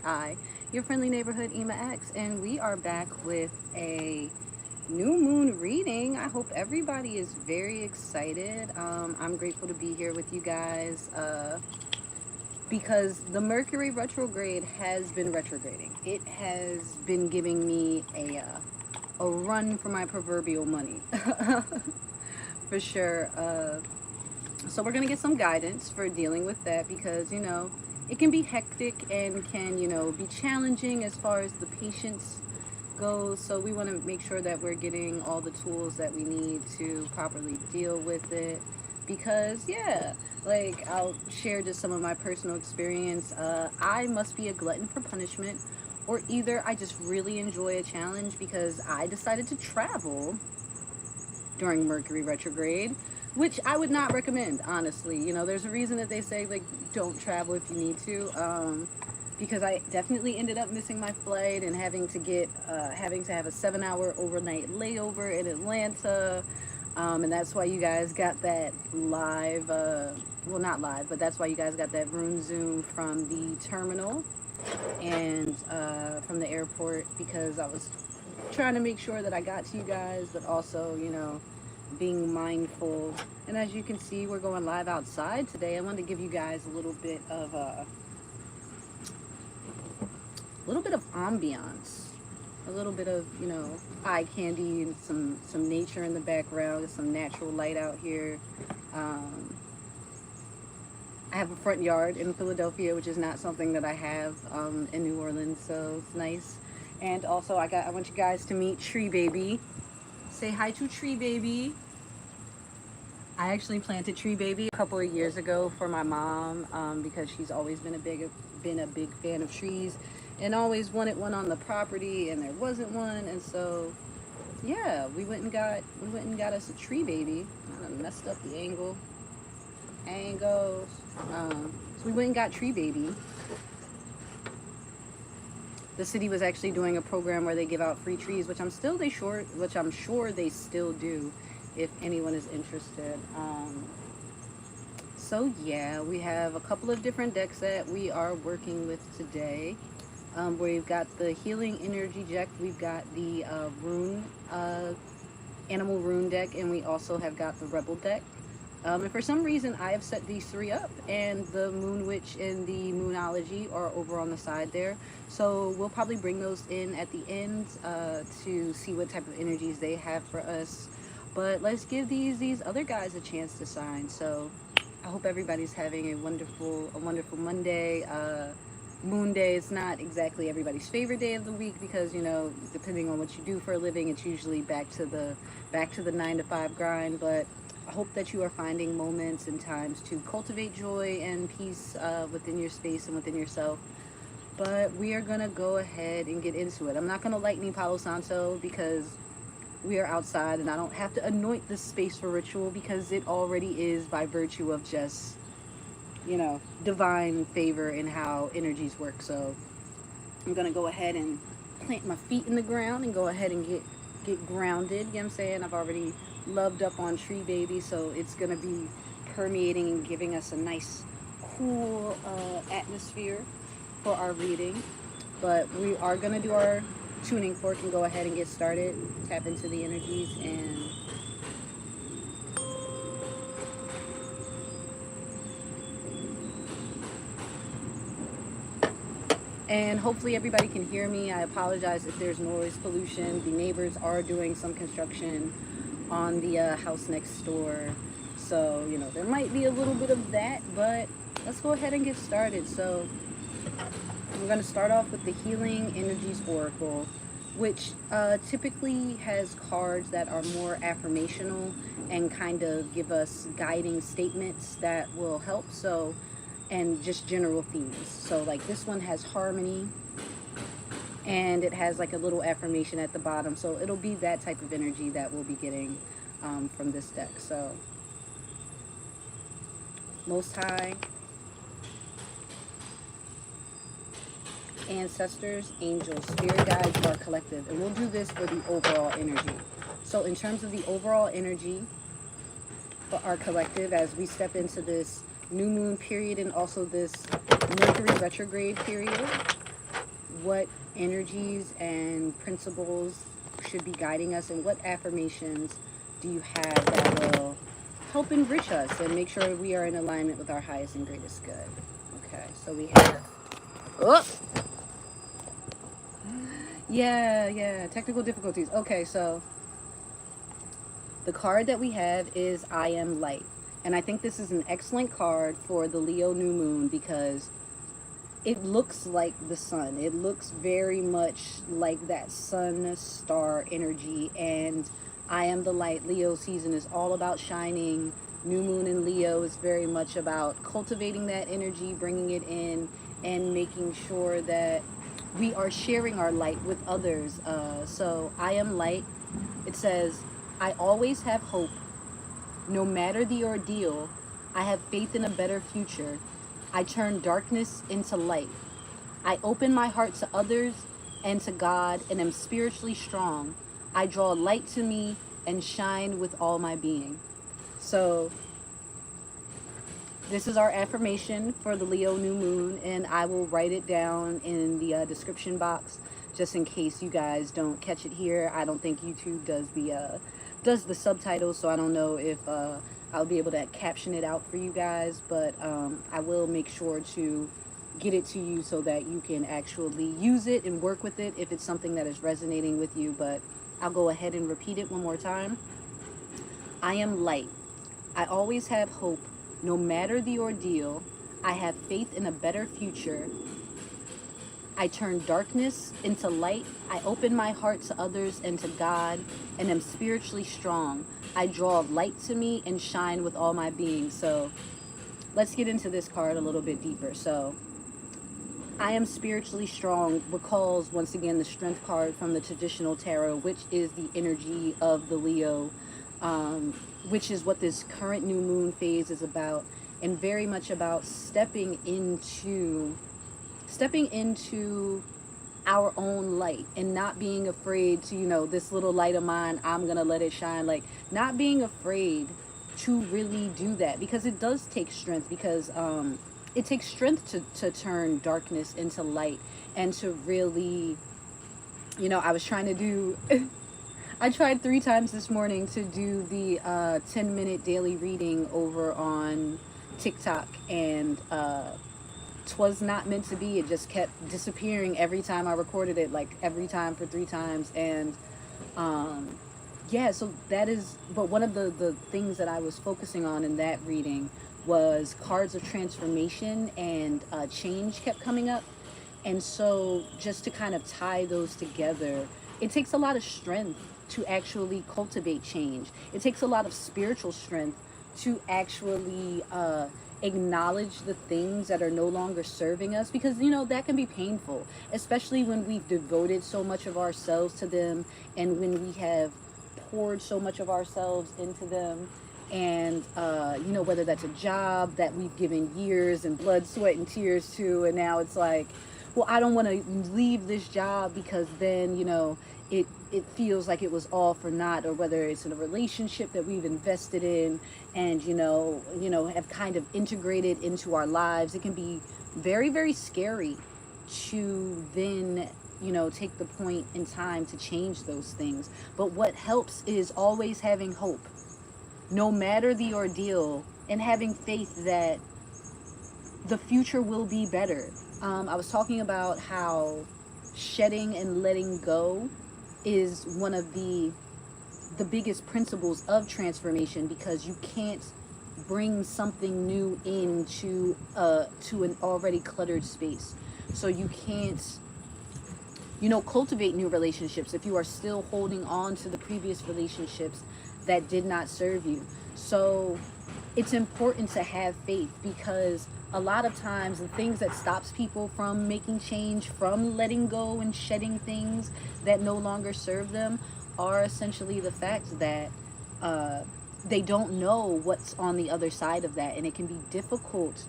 I, your friendly neighborhood Imah X, and we are back with a new moon reading. I hope everybody is very excited. I'm grateful to be here with you guys because the Mercury retrograde has been retrograding. It has been giving me a run for my proverbial money. For sure. So we're gonna get some guidance for dealing with that because it can be hectic and can be challenging as far as the patience goes. So we want to make sure that we're getting all the tools that we need to properly deal with it. Because like I'll share just some of my personal experience. I must be a glutton for punishment, or either I just really enjoy a challenge because I decided to travel during Mercury retrograde, which I would not recommend, honestly. There's a reason that they say, like, don't travel if you need to, because I definitely ended up missing my flight and having to have a 7-hour overnight layover in Atlanta, and that's why you guys got that live, well, not live, but that's why you guys got that room zoom from the terminal and from the airport, because I was trying to make sure that I got to you guys, but also, being mindful. And as you can see, we're going live outside today. I wanted to give you guys a little bit of ambiance, a little bit of eye candy and some nature in the background. There's some natural light out here. I have a front yard in Philadelphia, which is not something that I have in New Orleans, so it's nice. And also I want you guys to meet Tree Baby. Say hi to Tree Baby. I actually planted Tree Baby a couple of years ago for my mom because she's always been a big fan of trees and always wanted one on the property, and there wasn't one, and so yeah, we went and got us a Tree Baby. I messed up the angles. So we went and got Tree Baby. The city was actually doing a program where they give out free trees, which I'm sure they still do, if anyone is interested. So yeah, we have a couple of different decks that we are working with today. We've got the Healing Energy deck, we've got the Animal Rune deck, and we also have got the Rebel deck. And for some reason, I have set these three up, and the Moon Witch and the Moonology are over on the side there. So we'll probably bring those in at the end to see what type of energies they have for us. But let's give these other guys a chance to sign. So I hope everybody's having a wonderful Monday. Moon Day is not exactly everybody's favorite day of the week because depending on what you do for a living, it's usually back to the 9-to-5 grind. But I hope that you are finding moments and times to cultivate joy and peace within your space and within yourself. But we are going to go ahead and get into it. I'm not going to light any Palo Santo because we are outside and I don't have to anoint this space for ritual because it already is by virtue of just, divine favor in how energies work. So I'm going to go ahead and plant my feet in the ground and go ahead and get grounded. You know what I'm saying? I've already loved up on Tree Baby, so it's going to be permeating and giving us a nice cool atmosphere for our reading. But we are going to do our tuning fork and go ahead and get started, tap into the energies, and hopefully everybody can hear me. I apologize if there's noise pollution. The neighbors are doing some construction on the house next door, so there might be a little bit of that, but let's go ahead and get started. So we're going to start off with the Healing Energies Oracle, which typically has cards that are more affirmational and kind of give us guiding statements that will help, and just general themes. So like this one has harmony, and it has like a little affirmation at the bottom, so it'll be that type of energy that we'll be getting from this deck. So Most High, ancestors, angels, spirit guides, our collective, and we'll do this for the overall energy. So in terms of the overall energy for our collective, as we step into this new moon period and also this Mercury retrograde period, what energies and principles should be guiding us, and what affirmations do you have that will help enrich us and make sure we are in alignment with our highest and greatest good. Okay, so we have, oh, yeah, technical difficulties. Okay, so the card that we have is I Am Light. And I think this is an excellent card for the Leo new moon because it looks like the sun. It looks very much like that sun star energy. And I am the light. Leo season is all about shining. New moon in Leo is very much about cultivating that energy, bringing it in, and making sure that we are sharing our light with others. So I am light. It says, I always have hope. No matter the ordeal, I have faith in a better future. I turn darkness into light. I open my heart to others and to God and am spiritually strong. I draw light to me and shine with all my being. So this is our affirmation for the Leo new moon, and I will write it down in the description box just in case you guys don't catch it here. I don't think YouTube does the subtitles, so I don't know if I'll be able to caption it out for you guys, but I will make sure to get it to you so that you can actually use it and work with it if it's something that is resonating with you. But I'll go ahead and repeat it one more time. I am light. I always have hope. No matter the ordeal, I have faith in a better future. I turn darkness into light. I open my heart to others and to God and am spiritually strong. I draw light to me and shine with all my being. So let's get into this card a little bit deeper. So I am spiritually strong recalls once again the strength card from the traditional tarot, which is the energy of the Leo, which is what this current new moon phase is about, and very much about stepping into our own light and not being afraid to, this little light of mine, I'm gonna let it shine. Like, not being afraid to really do that, because it does take strength, because it takes strength to turn darkness into light, and to really, I was trying to do I tried 3 times this morning to do the 10-minute daily reading over on TikTok, and 'twas not meant to be. It just kept disappearing every time I recorded it, like every time for 3 times. And yeah, so that is, but one of the things that I was focusing on in that reading was cards of transformation, and change kept coming up. And so just to kind of tie those together, it takes a lot of strength to actually cultivate change. It takes a lot of spiritual strength to actually acknowledge the things that are no longer serving us, because that can be painful, especially when we've devoted so much of ourselves to them, and when we have poured so much of ourselves into them. And whether that's a job that we've given years and blood, sweat, and tears to, and now it's like, well, I don't want to leave this job because then it feels like it was all for naught. Or whether it's in a relationship that we've invested in and have kind of integrated into our lives, it can be very, very scary to then take the point in time to change those things. But what helps is always having hope, no matter the ordeal, and having faith that the future will be better. I was talking about how shedding and letting go is one of the biggest principles of transformation, because you can't bring something new into to an already cluttered space. So you can't cultivate new relationships if you are still holding on to the previous relationships that did not serve you. So it's important to have faith, because a lot of times the things that stops people from making change, from letting go and shedding things that no longer serve them, are essentially the fact that they don't know what's on the other side of that. And it can be difficult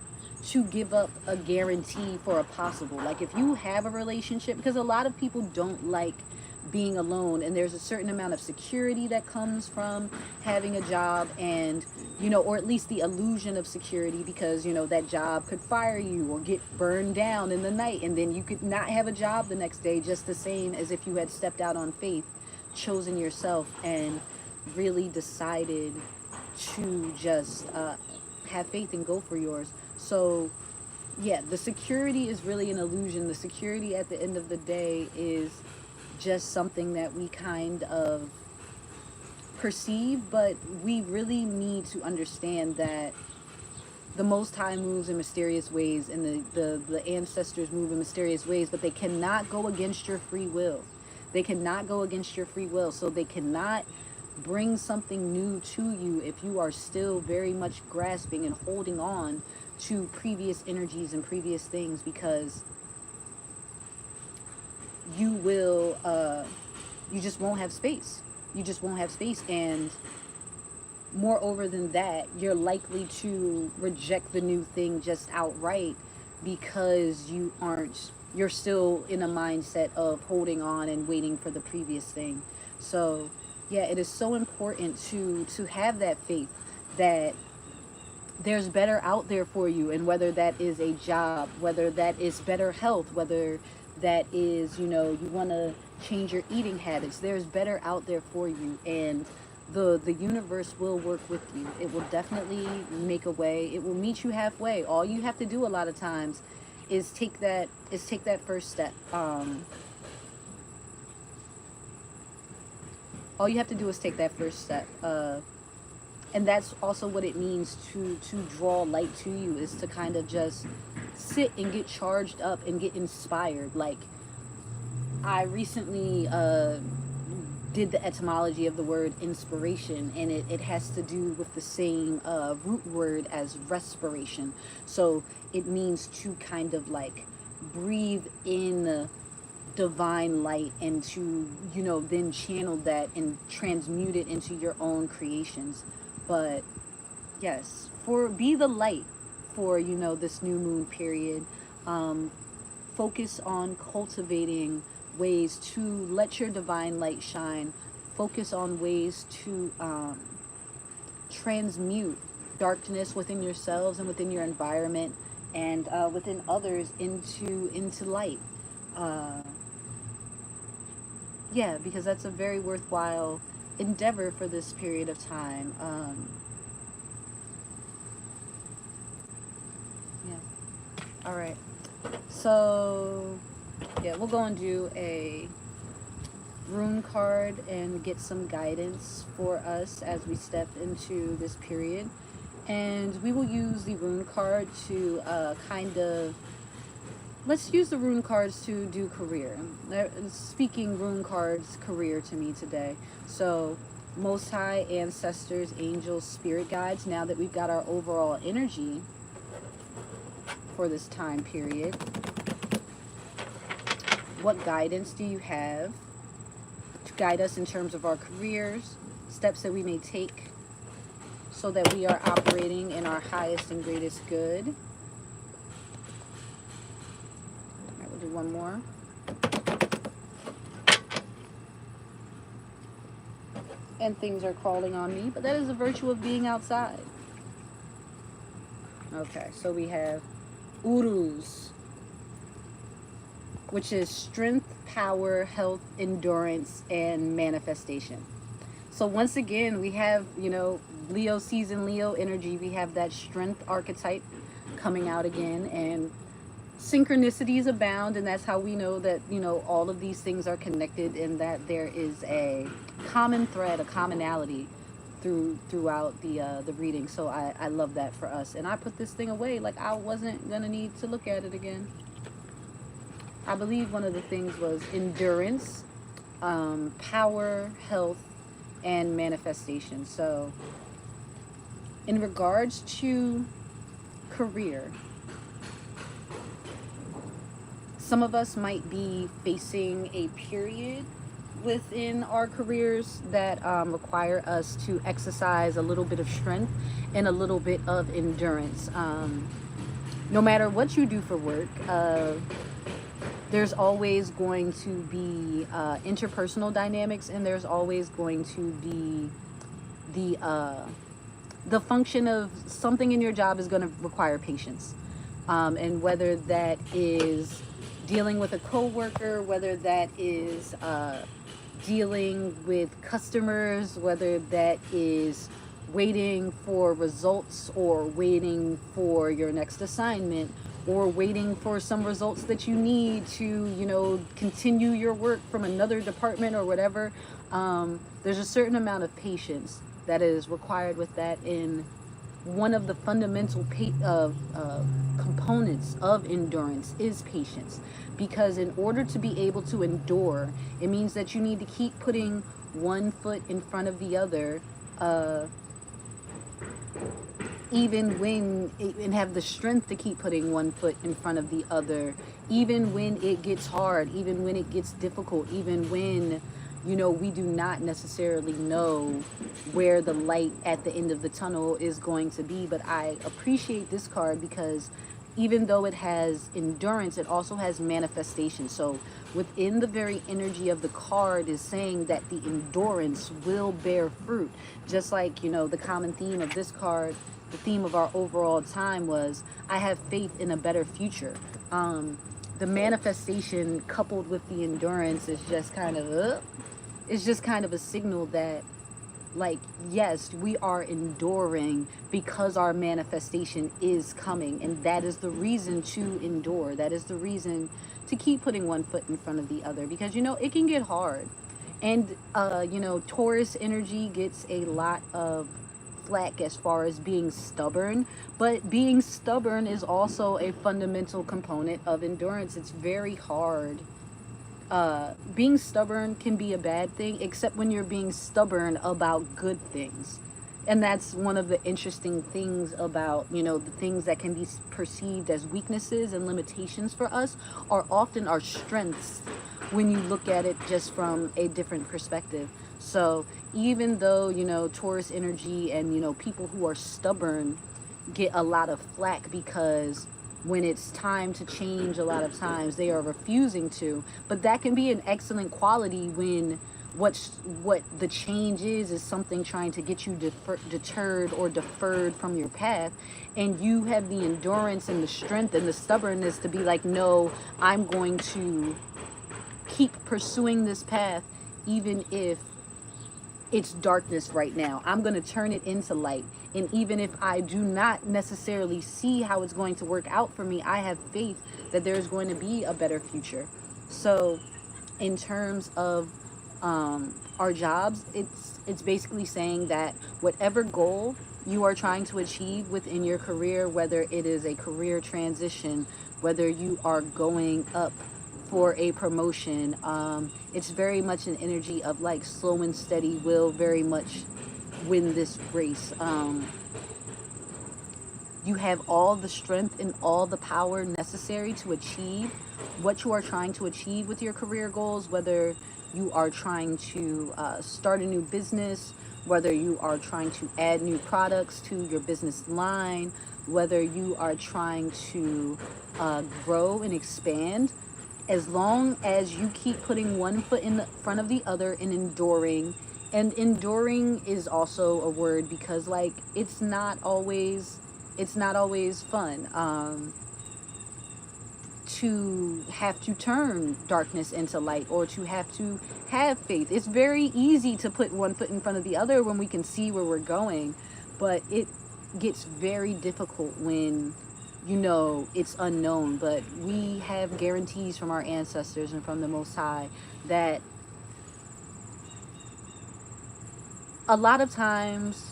to give up a guarantee for a possible, like if you have a relationship, because a lot of people don't like being alone, and there's a certain amount of security that comes from having a job, and or at least the illusion of security, because that job could fire you or get burned down in the night, and then you could not have a job the next day, just the same as if you had stepped out on faith, chosen yourself, and really decided to just have faith and go for yours. So yeah, the security is really an illusion. The security at the end of the day is just something that we kind of perceive, but we really need to understand that the Most High moves in mysterious ways, and the ancestors move in mysterious ways, but they cannot go against your free will. They cannot go against your free will, so they cannot bring something new to you if you are still very much grasping and holding on to previous energies and previous things, because you will you just won't have space. You just won't have space. And moreover than that, you're likely to reject the new thing just outright, because you're still in a mindset of holding on and waiting for the previous thing. So yeah, it is so important to have that faith that there's better out there for you, and whether that is a job, whether that is better health, whether that is, you want to change your eating habits, there's better out there for you, and the universe will work with you. It will definitely make a way. It will meet you halfway. All you have to do a lot of times is take that first step. All you have to do is take that first step. And that's also what it means to draw light to you, is to kind of just sit and get charged up and get inspired. Like, I recently did the etymology of the word inspiration, and it has to do with the same root word as respiration. So it means to kind of like breathe in divine light, and to then channel that and transmute it into your own creations. But yes, be the light for this new moon period. Focus on cultivating ways to let your divine light shine. Focus on ways to transmute darkness within yourselves and within your environment, and within others into light. Yeah, because that's a very worthwhile endeavor for this period of time. Yeah. All right. So yeah, we'll go and do a rune card and get some guidance for us as we step into this period. And we will use the rune card to let's use the rune cards to do career. They're speaking rune cards career to me today. So Most High, ancestors, angels, spirit guides, now that we've got our overall energy for this time period, what guidance do you have to guide us in terms of our careers, steps that we may take so that we are operating in our highest and greatest good? All right, we'll do one more. And things are crawling on me, but that is the virtue of being outside. Okay, so we have Uruz, which is strength, power, health, endurance, and manifestation. So once again, we have, Leo season, Leo energy. We have that strength archetype coming out again, and synchronicities abound, and that's how we know that, all of these things are connected, and that there is a common thread, a commonality throughout the reading. So I love that for us. And I put this thing away like I wasn't gonna need to look at it again. I believe one of the things was endurance, power, health, and manifestation. So in regards to career, some of us might be facing a period within our careers that require us to exercise a little bit of strength and a little bit of endurance. No matter what you do for work, there's always going to be interpersonal dynamics, and there's always going to be the function of something in your job is going to require patience. And whether that is dealing with a coworker, whether that is dealing with customers, whether that is waiting for results or waiting for your next assignment or waiting for some results that you need to, continue your work from another department or whatever, there's a certain amount of patience that is required with that. In one of the fundamental components of endurance is patience, because in order to be able to endure, it means that you need to keep putting one foot in front of the other, even when and have the strength to keep putting one foot in front of the other, even when it gets hard, even when it gets difficult, even when we do not necessarily know where the light at the end of the tunnel is going to be. But I appreciate this card because even though it has endurance, it also has manifestation. So within the very energy of the card is saying that the endurance will bear fruit. Just like, the common theme of this card, the theme of our overall time was, I have faith in a better future. The manifestation coupled with the endurance is just kind of a signal that, like, yes, we are enduring because our manifestation is coming, and that is the reason to endure. That is the reason to keep putting one foot in front of the other, because it can get hard. And Taurus energy gets a lot of flack as far as being stubborn, but being stubborn is also a fundamental component of endurance. It's very hard. Being stubborn can be a bad thing, except when you're being stubborn about good things. And that's one of the interesting things about, the things that can be perceived as weaknesses and limitations for us are often our strengths when you look at it just from a different perspective. So even though, Taurus energy and, people who are stubborn get a lot of flack because when it's time to change, a lot of times they are refusing to. But that can be an excellent quality when what the change is something trying to get you deterred or deferred from your path, and you have the endurance and the strength and the stubbornness to be like, no, I'm going to keep pursuing this path even if it's darkness right now. I'm going to turn it into light. And even if I do not necessarily see how it's going to work out for me, I have faith that there's going to be a better future. So in terms of our jobs, it's basically saying that whatever goal you are trying to achieve within your career, whether it is a career transition, whether you are going up for a promotion, it's very much an energy of like slow and steady will very much win this race. You have all the strength and all the power necessary to achieve what you are trying to achieve with your career goals, whether you are trying to start a new business, whether you are trying to add new products to your business line, whether you are trying to grow and expand. As long as you keep putting one foot in the front of the other and enduring. And enduring is also a word because, like, it's not always fun to have to turn darkness into light, or to have faith. It's very easy to put one foot in front of the other when we can see where we're going, but it gets very difficult when it's unknown. But we have guarantees from our ancestors and from the Most High that a lot of times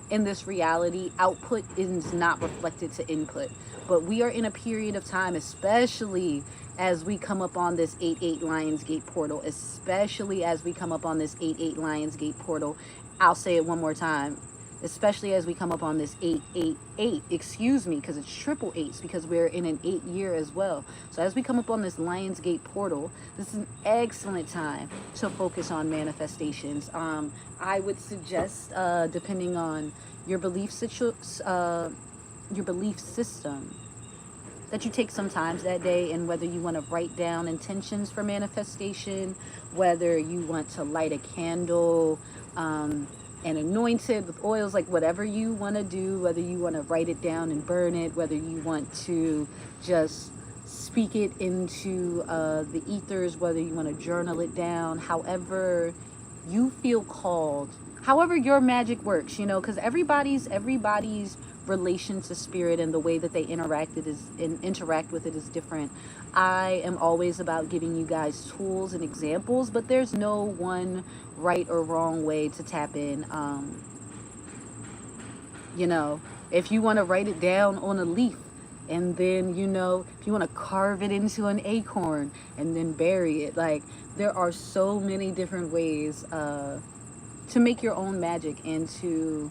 in this reality, output is not reflected to input. But we are in a period of time, especially as we come up on this 8-8 Lionsgate portal, especially as we come up on this 8-8 Lionsgate portal. I'll say it one more time. Especially as we come up on this 888, excuse me, because it's triple eights, because we're in an 8 year as well. So as we come up on this Lionsgate portal, this is an excellent time to focus on manifestations. I would suggest, depending on your belief system, that you take some time that day, and whether you want to write down intentions for manifestation, whether you want to light a candle, and anoint it with oils, like whatever you want to do, whether you want to write it down and burn it, whether you want to just speak it into the ethers, whether you want to journal it down, however you feel called, however your magic works, you know, because everybody's relation to spirit and the way that they interact with it is different. I am always about giving you guys tools and examples, but there's no one right or wrong way to tap in. You know, if you want to write it down on a leaf, and then, you know, if you want to carve it into an acorn and then bury it, like, there are so many different ways to make your own magic and to,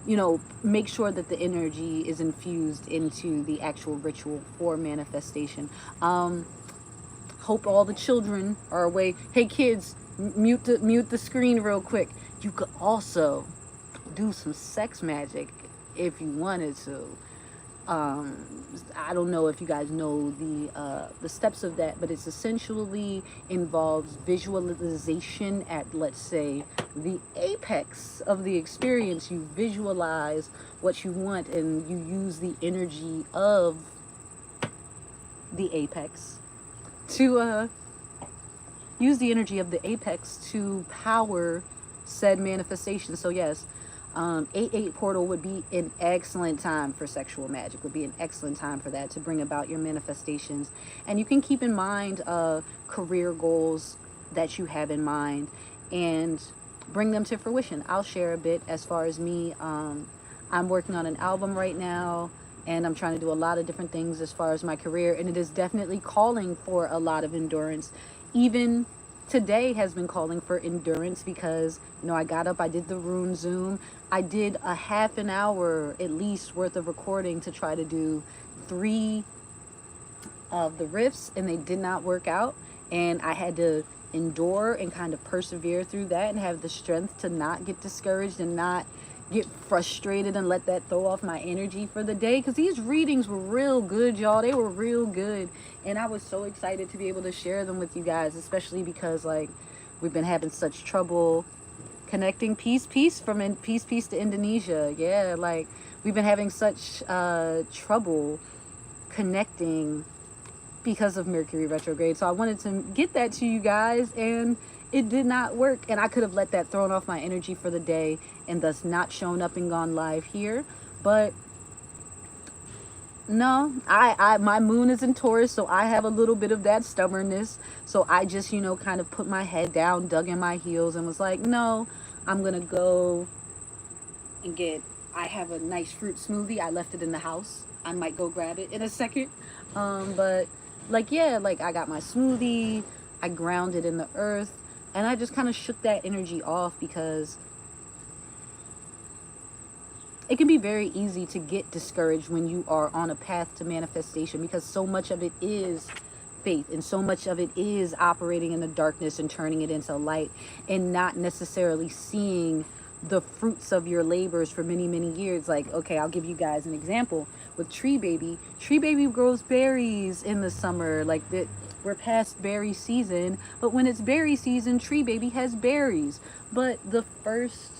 you know, make sure that the energy is infused into the actual ritual for manifestation. Hope all the children are away. Hey kids, mute the screen real quick. You could also do some sex magic if you wanted to. I don't know if you guys know the steps of that, but it's essentially involves visualization at, let's say, the apex of the experience. You visualize what you want, and you use the energy of the apex to power said manifestation. So yes, 8/8 portal would be an excellent time for sexual magic, would be an excellent time for that, to bring about your manifestations. And you can keep in mind career goals that you have in mind and bring them to fruition. I'll share a bit as far as me. I'm working on an album right now, and I'm trying to do a lot of different things as far as my career, and it is definitely calling for a lot of endurance. Even today has been calling for endurance because, you know, I got up, I did the rune Zoom, I did a half an hour at least worth of recording to try to do 3 of the riffs, and they did not work out, and I had to endure and kind of persevere through that and have the strength to not get discouraged and not get frustrated and let that throw off my energy for the day, because these readings were real good, y'all. They were real good, and I was so excited to be able to share them with you guys, especially because, like, we've been having such trouble connecting. Peace to Indonesia. Yeah, like, we've been having such trouble connecting because of Mercury retrograde. So I wanted to get that to you guys, and it did not work, and I could have let that thrown off my energy for the day and thus not shown up and gone live here. But no, my moon is in Taurus, so I have a little bit of that stubbornness. So I just, you know, kind of put my head down, dug in my heels, and was like, no, I'm gonna go and I have a nice fruit smoothie. I left it in the house. I might go grab it in a second. But like, yeah, like, I got my smoothie, I grounded in the earth, and I just kind of shook that energy off, because it can be very easy to get discouraged when you are on a path to manifestation, because so much of it is faith, and so much of it is operating in the darkness and turning it into light, and not necessarily seeing the fruits of your labors for many, many years. Like, okay, I'll give you guys an example with tree baby. Tree baby grows berries in the summer. Like, that, we're past berry season, but when it's berry season, tree baby has berries. But the first,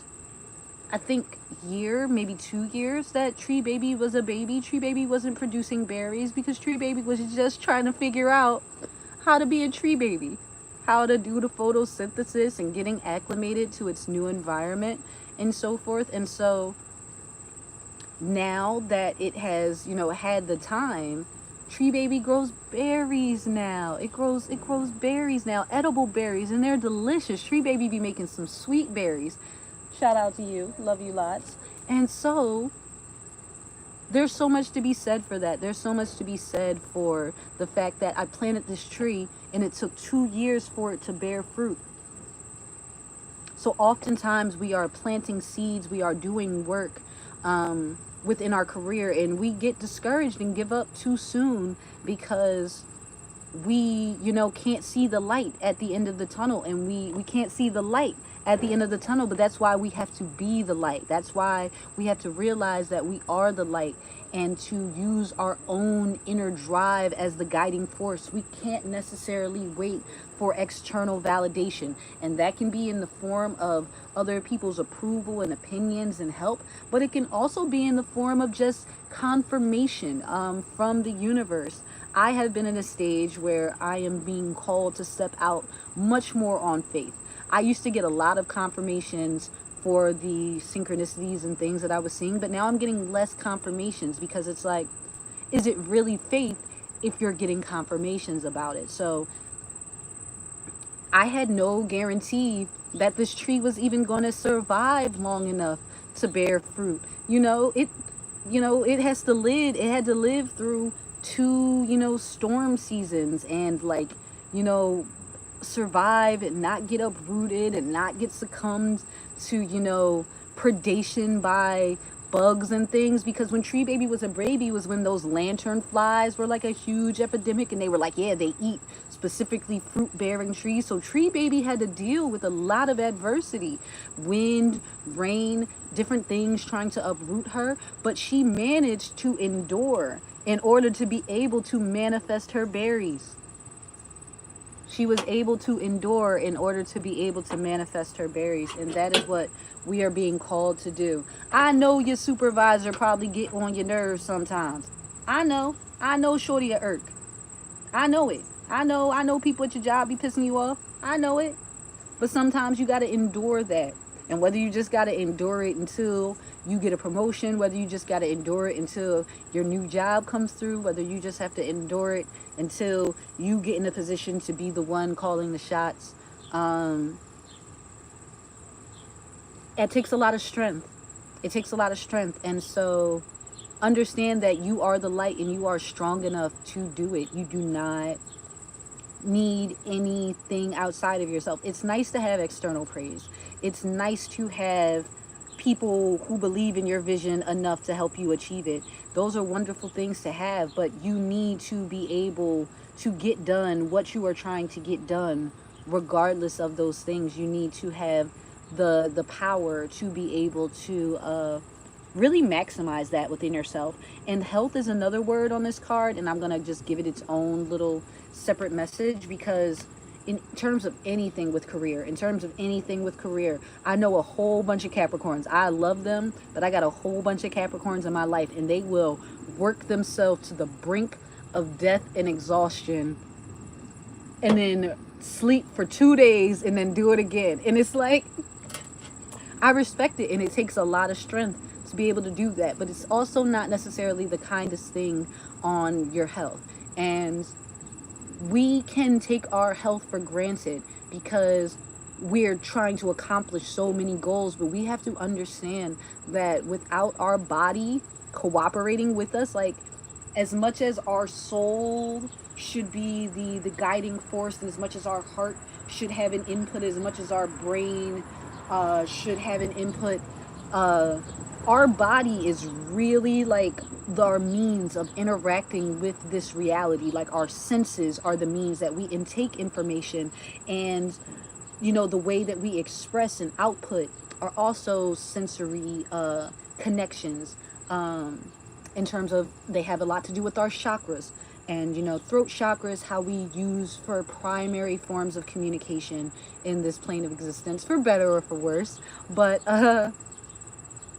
I think, year, maybe 2 years that tree baby was a baby, tree baby wasn't producing berries, because tree baby was just trying to figure out how to be a tree baby, how to do the photosynthesis and getting acclimated to its new environment and so forth. And so now that it has, you know, had the time, tree baby grows berries now. It grows berries now, edible berries, and they're delicious. Tree baby be making some sweet berries. Shout out to you. Love you lots. And so there's so much to be said for that. There's so much to be said for the fact that I planted this tree and it took 2 years for it to bear fruit. So oftentimes we are planting seeds, we are doing work within our career, and we get discouraged and give up too soon because we, you know, can't see the light at the end of the tunnel, and we can't see the light at the end of the tunnel. But that's why we have to be the light. That's why we have to realize that we are the light, and to use our own inner drive as the guiding force. We can't necessarily wait for external validation, and that can be in the form of other people's approval and opinions and help, but it can also be in the form of just confirmation from the universe. I have been in a stage where I am being called to step out much more on faith. I used to get a lot of confirmations for the synchronicities and things that I was seeing, but now I'm getting less confirmations, because it's like, is it really faith if you're getting confirmations about it? So I had no guarantee that this tree was even going to survive long enough to bear fruit. It has to live, it had to live through 2, storm seasons, and like, survive and not get uprooted and not get succumbed to, predation by bugs and things. Because when Tree Baby was a baby was when those lantern flies were like a huge epidemic, and they were like, yeah, they eat specifically fruit bearing trees. So Tree Baby had to deal with a lot of adversity, wind, rain, different things trying to uproot her, but she managed to endure in order to be able to manifest her berries. She was able to endure in order to be able to manifest her berries. And that is what we are being called to do. I know your supervisor probably get on your nerves sometimes. I know shorty at irk. I know it. I know people at your job be pissing you off. I know it. But sometimes you got to endure that. And whether you just got to endure it until you get a promotion, whether you just got to endure it until your new job comes through, whether you just have to endure it until you get in a position to be the one calling the shots. It takes a lot of strength. It takes a lot of strength. And so understand that you are the light, and you are strong enough to do it. You do not need anything outside of yourself. It's nice to have external praise. It's nice to have people who believe in your vision enough to help you achieve it. Those are wonderful things to have, but you need to be able to get done what you are trying to get done. Regardless of those things, you need to have the power to be able to really maximize that within yourself. And health is another word on this card, and I'm gonna just give it its own little separate message, because in terms of anything with career, I know a whole bunch of Capricorns. I love them, but I got a whole bunch of Capricorns in my life, and they will work themselves to the brink of death and exhaustion, and then sleep for 2 days and then do it again. And it's like, I respect it, and it takes a lot of strength to be able to do that, but it's also not necessarily the kindest thing on your health. And we can take our health for granted because we're trying to accomplish so many goals, but we have to understand that without our body cooperating with us, like, as much as our soul should be the guiding force, and as much as our heart should have an input, as much as our brain should have an input, our body is really like our means of interacting with this reality. Like, our senses are the means that we intake information, and the way that we express and output are also sensory connections, in terms of, they have a lot to do with our chakras. And throat chakra is how we use for primary forms of communication in this plane of existence, for better or for worse. But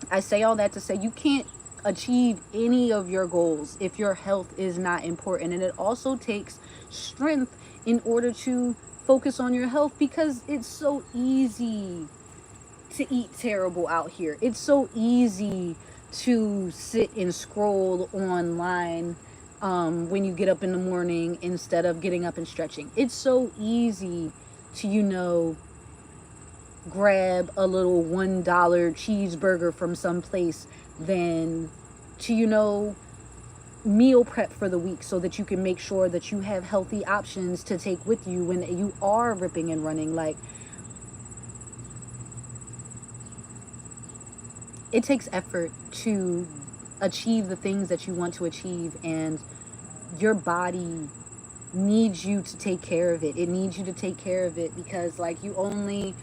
I say all that to say, you can't achieve any of your goals if your health is not important. And it also takes strength in order to focus on your health, because it's so easy to eat terrible out here. It's so easy to sit and scroll online when you get up in the morning instead of getting up and stretching. It's so easy to grab a little $1 cheeseburger from someplace than to meal prep for the week, so that you can make sure that you have healthy options to take with you when you are ripping and running. Like, it takes effort to achieve the things that you want to achieve, and your body needs you to take care of it. It needs you to take care of it because like you only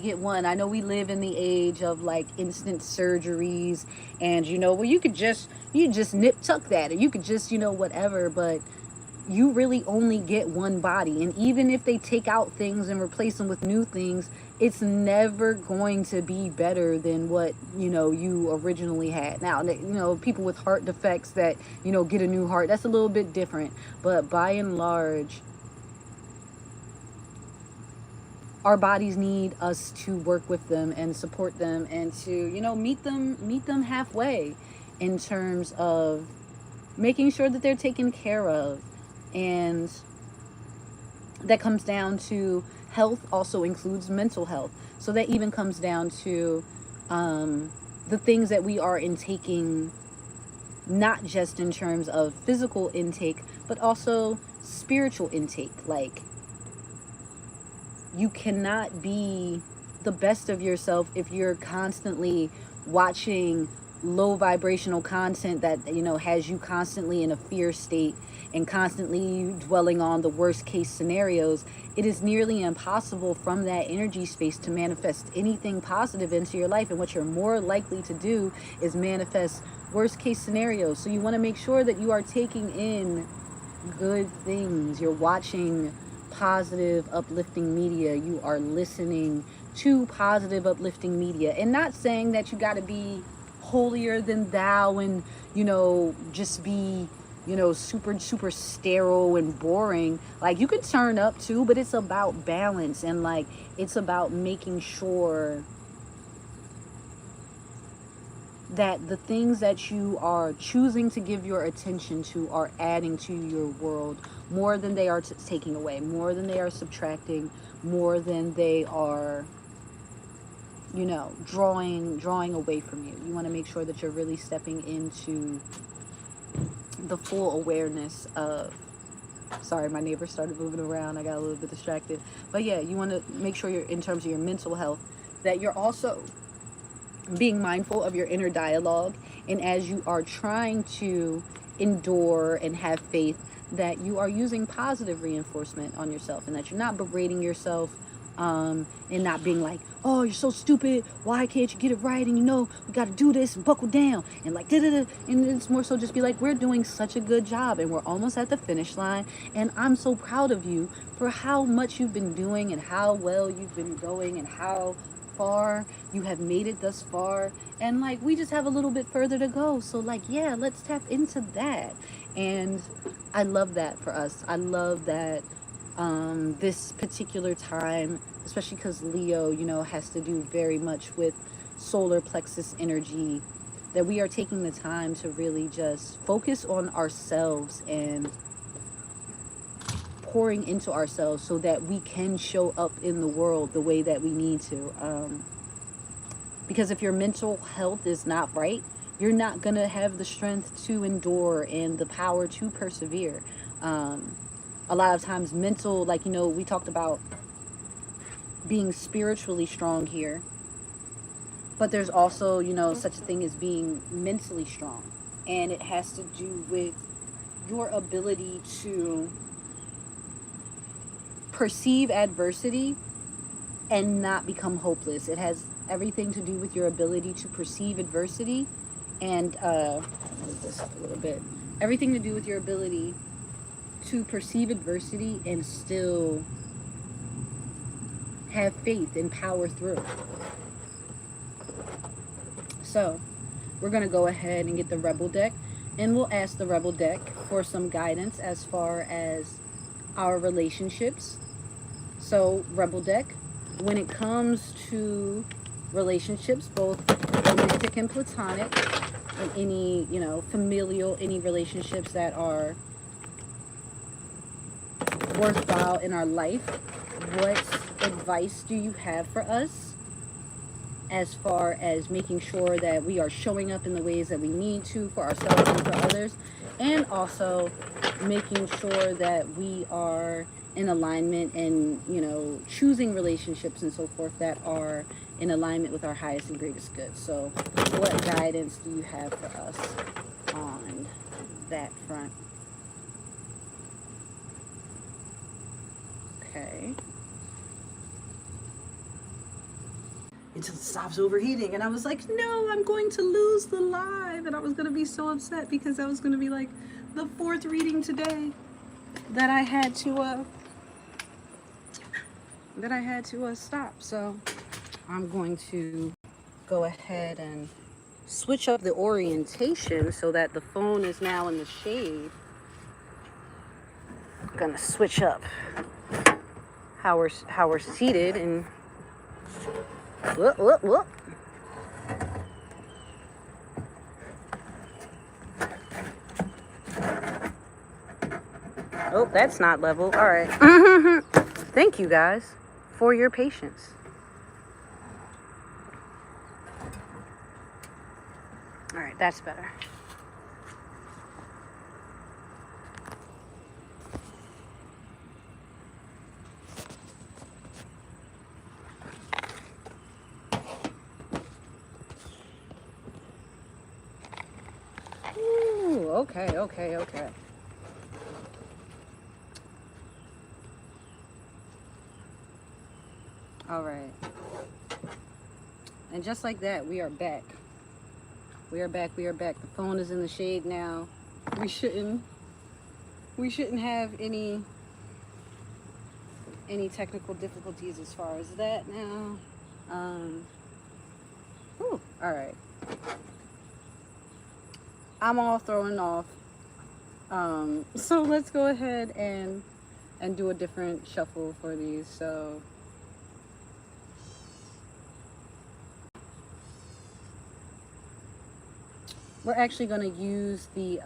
get one. I know we live in the age of like instant surgeries and well you just nip tuck that or you could just whatever, but you really only get one body. And even if they take out things and replace them with new things, it's never going to be better than what you originally had. Now people with heart defects that get a new heart, that's a little bit different, but by and large our bodies need us to work with them and support them and to meet them halfway in terms of making sure that they're taken care of. And that comes down to health, also includes mental health. So that even comes down to the things that we are intaking, not just in terms of physical intake, but also spiritual intake. Like, you cannot be the best of yourself if you're constantly watching low vibrational content that has you constantly in a fear state and constantly dwelling on the worst case scenarios. It is nearly impossible from that energy space to manifest anything positive into your life, and what you're more likely to do is manifest worst case scenarios. So you want to make sure that you are taking in good things, you're watching positive uplifting media, you are listening to positive uplifting media, and not saying that you got to be holier than thou and just be super sterile and boring. Like, you could turn up too, but it's about balance, and like it's about making sure that the things that you are choosing to give your attention to are adding to your world more than they are taking away, more than they are subtracting, more than they are drawing away from you. You want to make sure that you're really stepping into the full awareness of, sorry, my neighbor started moving around, I got a little bit distracted, but yeah, you want to make sure you're, in terms of your mental health, that you're also being mindful of your inner dialogue, and as you are trying to endure and have faith, that you are using positive reinforcement on yourself, and that you're not berating yourself, and not being like, oh, you're so stupid, why can't you get it right, and we got to do this and buckle down and like da-da-da. And it's more so just be like, we're doing such a good job and we're almost at the finish line, and I'm so proud of you for how much you've been doing and how well you've been going and how far you have made it thus far, and like we just have a little bit further to go. So like, yeah, let's tap into that. And I love that for us. I love that this particular time, especially because Leo has to do very much with solar plexus energy, that we are taking the time to really just focus on ourselves and pouring into ourselves so that we can show up in the world the way that we need to. Because if your mental health is not right, you're not going to have the strength to endure and the power to persevere. A lot of times mental, like, we talked about being spiritually strong here, but there's also, such a thing as being mentally strong. And it has to do with your ability to perceive adversity and not become hopeless. It has everything to do with your ability to perceive adversity and move this up a little bit. Everything to do with your ability to perceive adversity and still have faith and power through. So we're going to go ahead and get the Rebel deck, and we'll ask the Rebel deck for some guidance as far as our relationships. So Rebel deck, when it comes to relationships, both romantic and platonic, and any, familial, any relationships that are worthwhile in our life, what advice do you have for us as far as making sure that we are showing up in the ways that we need to for ourselves and for others, and also making sure that we are in alignment and choosing relationships and so forth that are in alignment with our highest and greatest good. So what guidance do you have for us on that front? Okay. Until it stops overheating. And I was like, no, I'm going to lose the live. And I was going to be so upset because that was going to be like the 4th reading today that I had to stop. So I'm going to go ahead and switch up the orientation so that the phone is now in the shade. I'm gonna switch up how we're seated and whoop. Oh, that's not level. All right. Thank you guys for your patience. All right, that's better. Ooh, okay. All right. And just like that, we are back. We are back. The phone is in the shade now. We shouldn't have any technical difficulties as far as that now. All right. I'm all thrown off. So let's go ahead and do a different shuffle for these. So we're actually going to use the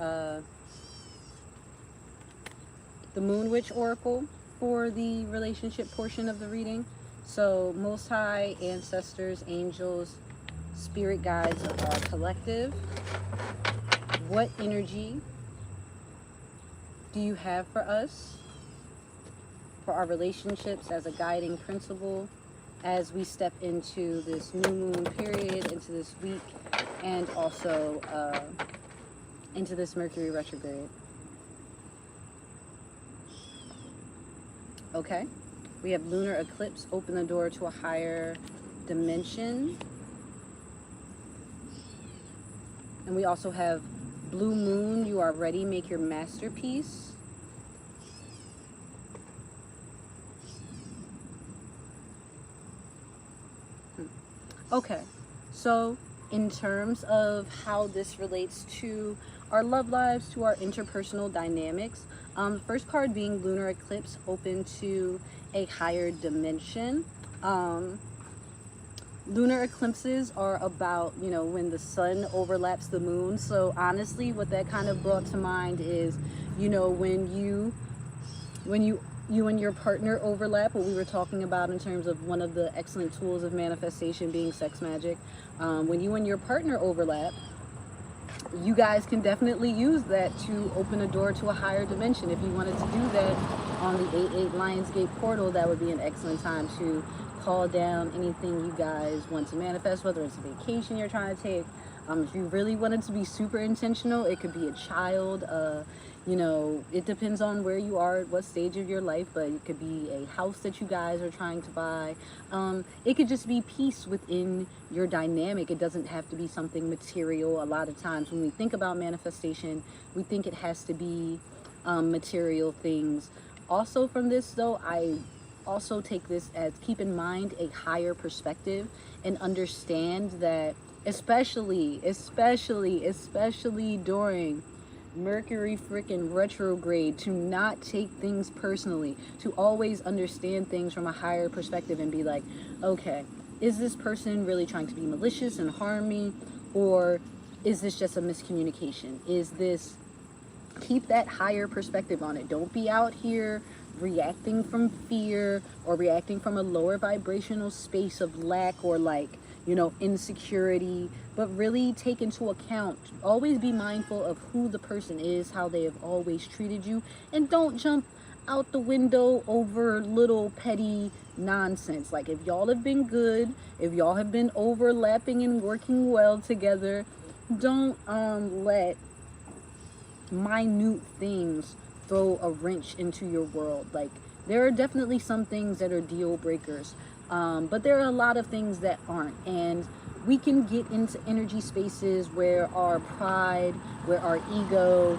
Moon Witch Oracle for the relationship portion of the reading. So Most High, ancestors, angels, spirit guides of our collective, what energy do you have for us, for our relationships as a guiding principle as we step into this new moon period, into this week, and also into this Mercury retrograde? Okay, we have lunar eclipse, open the door to a higher dimension. And we also have blue moon, you are ready, make your masterpiece. Okay, so in terms of how this relates to our love lives, to our interpersonal dynamics, the first card being lunar eclipse, open to a higher dimension. Lunar eclipses are about, when the sun overlaps the moon. So honestly, what that kind of brought to mind is, when you and your partner overlap, what we were talking about in terms of one of the excellent tools of manifestation being sex magic. When you and your partner overlap, you guys can definitely use that to open a door to a higher dimension. If you wanted to do that on the 8/8 Lionsgate portal, that would be an excellent time to call down anything you guys want to manifest, whether it's a vacation you're trying to take. If you really wanted to be super intentional, it could be a child. It depends on where you are, at what stage of your life, but it could be a house that you guys are trying to buy. It could just be peace within your dynamic. It doesn't have to be something material. A lot of times when we think about manifestation, we think it has to be material things. Also from this though, I also take this as keep in mind a higher perspective and understand that especially during Mercury freaking retrograde, to not take things personally, to always understand things from a higher perspective and be like, okay, is this person really trying to be malicious and harm me, or is this just a miscommunication? Keep that higher perspective on it. Don't be out here reacting from fear or reacting from a lower vibrational space of lack or insecurity, but really take into account, always be mindful of who the person is, how they have always treated you, and don't jump out the window over little petty nonsense. Like, if y'all have been good, if y'all have been overlapping and working well together, don't let minute things throw a wrench into your world. Like, there are definitely some things that are deal breakers, but there are a lot of things that aren't. And we can get into energy spaces where our pride, where our ego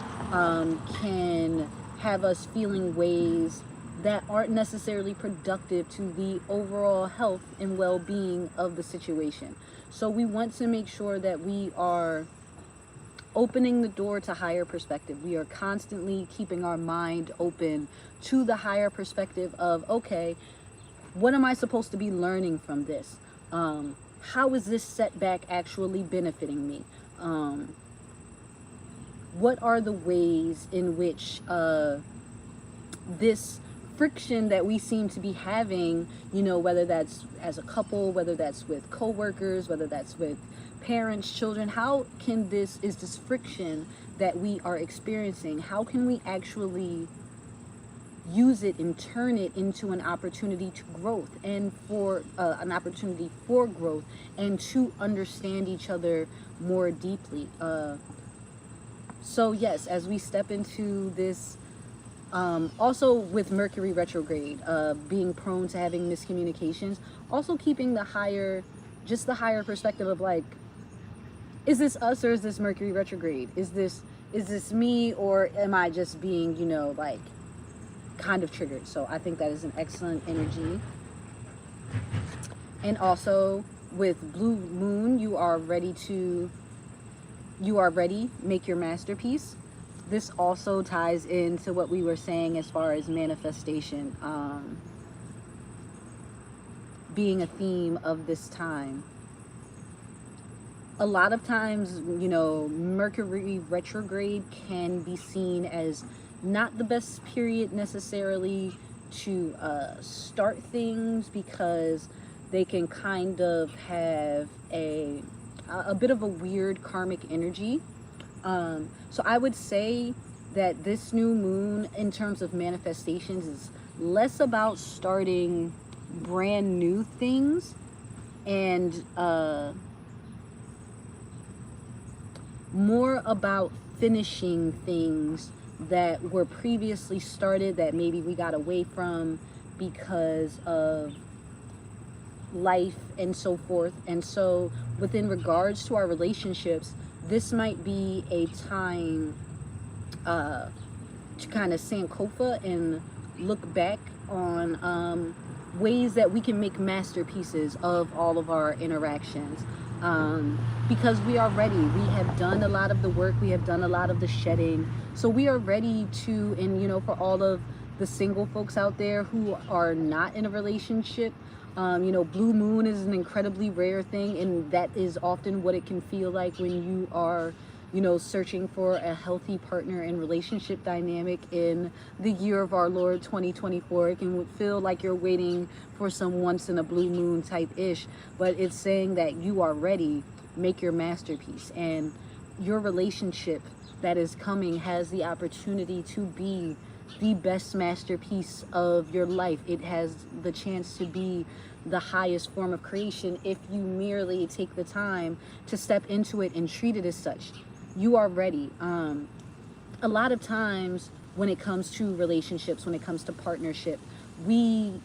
can have us feeling ways that aren't necessarily productive to the overall health and well-being of the situation. So we want to make sure that we are opening the door to higher perspective. We are constantly keeping our mind open to the higher perspective of, okay, what am I supposed to be learning from this? How is this setback actually benefiting me? What are the ways in which this friction that we seem to be having, whether that's as a couple, whether that's with coworkers, whether that's with parents, children, how can is this friction that we are experiencing, how can we actually use it and turn it into an opportunity to growth and for an opportunity for growth and to understand each other more deeply. So yes, as we step into this, also with Mercury retrograde, being prone to having miscommunications, also keeping the higher perspective of like, is this us or is this Mercury retrograde? Is this me, or am I just being, like kind of triggered? So I think that is an excellent energy. And also with Blue Moon, you are ready, make your masterpiece. This also ties into what we were saying as far as manifestation being a theme of this time. A lot of times, Mercury retrograde can be seen as not the best period necessarily to start things, because they can kind of have a bit of a weird karmic energy. So I would say that this new moon, in terms of manifestations, is less about starting brand new things and more about finishing things that were previously started that maybe we got away from because of life and so forth. And so within regards to our relationships, this might be a time to kind of sankofa and look back on ways that we can make masterpieces of all of our interactions. Because we are ready. We have done a lot of the work. We have done a lot of the shedding. So we are ready to, and for all of the single folks out there who are not in a relationship, Blue Moon is an incredibly rare thing, and that is often what it can feel like when you are, searching for a healthy partner and relationship dynamic in the year of our Lord 2024. It can feel like you're waiting for some once in a blue moon type ish, but it's saying that you are ready, make your masterpiece, and your relationship that is coming has the opportunity to be the best masterpiece of your life. It has the chance to be the highest form of creation if you merely take the time to step into it and treat it as such. You are ready. A lot of times when it comes to relationships, when it comes to partnership, the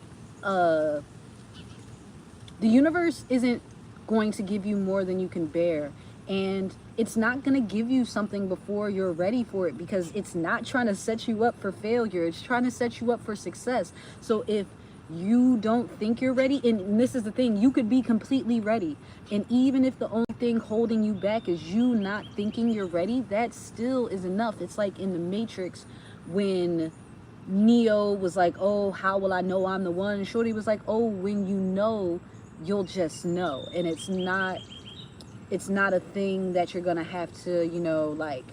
universe isn't going to give you more than you can bear. And it's not going to give you something before you're ready for it, because it's not trying to set you up for failure. It's trying to set you up for success. So if you don't think you're ready, and this is the thing, you could be completely ready. And even if the only thing holding you back is you not thinking you're ready, that still is enough. It's like in the Matrix when Neo was like, oh, how will I know I'm the one? And Shorty was like, oh, when you know, you'll just know. And it's not a thing that you're gonna have to, like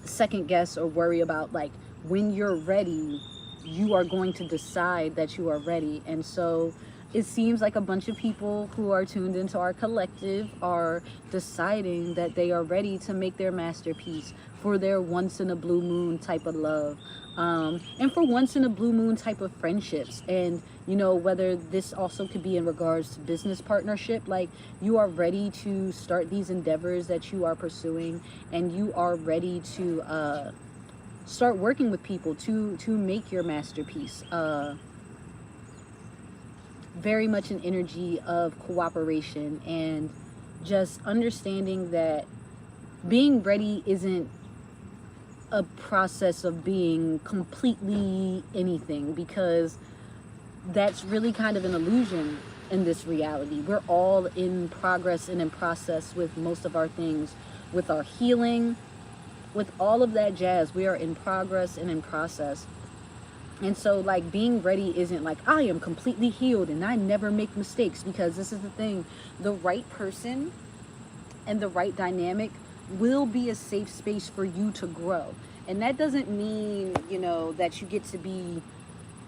second guess or worry about. Like, when you're ready, you are going to decide that you are ready. And so it seems like a bunch of people who are tuned into our collective are deciding that they are ready to make their masterpiece for their once in a blue moon type of love, and for once in a blue moon type of friendships. And whether this also could be in regards to business partnership, like you are ready to start these endeavors that you are pursuing, and you are ready to start working with people to make your masterpiece. Very much an energy of cooperation and just understanding that being ready isn't a process of being completely anything, because that's really kind of an illusion in this reality. We're all in progress and in process with most of our things, with our healing, with all of that jazz. We are in progress and in process. And so, like, being ready isn't like, I am completely healed and I never make mistakes, because this is the thing. The right person and the right dynamic will be a safe space for you to grow. And that doesn't mean, you know, that you get to be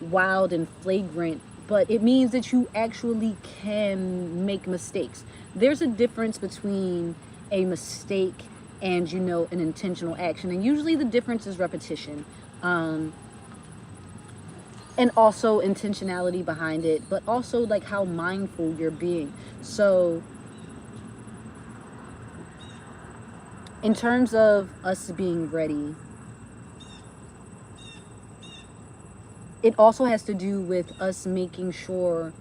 wild and flagrant, but it means that you actually can make mistakes. There's a difference between a mistake and, you know, an intentional action. And usually the difference is repetition. And also intentionality behind it, but also like how mindful you're being. So in terms of us being ready, it also has to do with us making sure